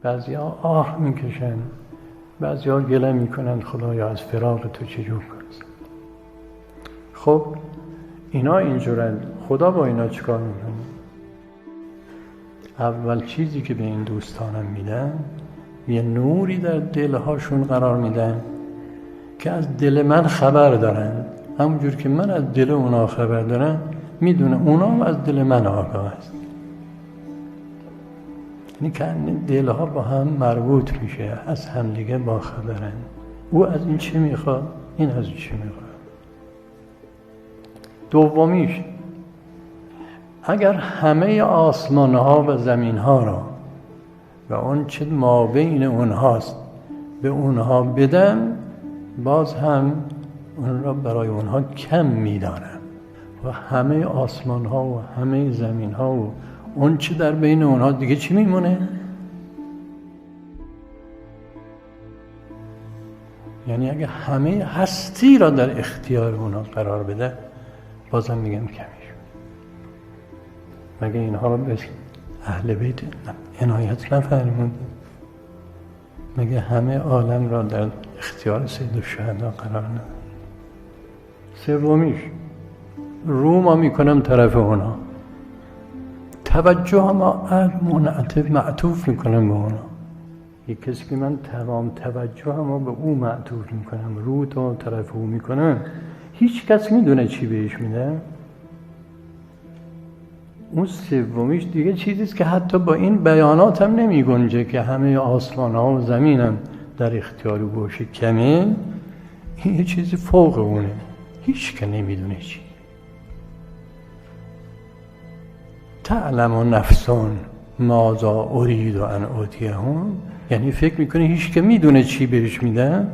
بعضی ها آه میکشن، بعضی ها گله میکنن خدایا از فراق تو چجور کنست. خب اینا اینجورن، خدا با اینا چیکار میکنه؟ اول چیزی که به این دوستانم میدن، یه نوری در دلهاشون قرار میدن که از دل من خبر دارن، همونجور که من از دل اونا خبر دارم، میدونه اونا هم از دل من آگاه است. یعنی که دلها با هم مربوط میشه، از هم دیگه با خبرن. او از این چی میخواد، این از این چی میخواد. دومیش، اگر همه آسمان ها و زمین ها را و اون چه ما بین اونهاست به اونها بدم، باز هم اون را برای اونها کم میدانم. و همه آسمان ها و همه زمین ها و اون چه در بین اونها دیگه چی میمونه؟ یعنی اگه همه هستی را در اختیار اونها قرار بده، بازم میگم کمیش. مگه اینها را به اهل بیت عنایت نفرمود؟ مگه همه عالم را در اختیار سید الشهدا قرار نداد؟ سومیش، رو ما میکنم طرف اونا، توجه ما منعطف معطوف میکنم به اونا. یک کسی که من تمام توجه ما به او معطوف میکنم، رو تا طرف او میکنم، هیچ کس میدونه چی بهش میده؟ اون سومیش دیگه چیزیست که حتی با این بیانات هم نمی گنجه که همه آسمان ها و زمین هم در اختیار او باشه. کمه، این یه چیزی فوق اونه، هیچ که نمیدونه چی. تعلم نفسون ماذا ارید ان اوتیهم، یعنی فکر میکنه هیچ که میدونه چی بهش میده؟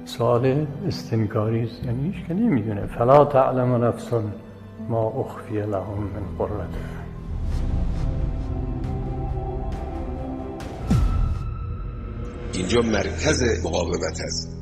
سوال استنکاری است، یعنی هیچ که نمیدونه. فلا تعلم نفسون ما اخفی لهم من قرة اعین. اینجا مرکز مقاومت است.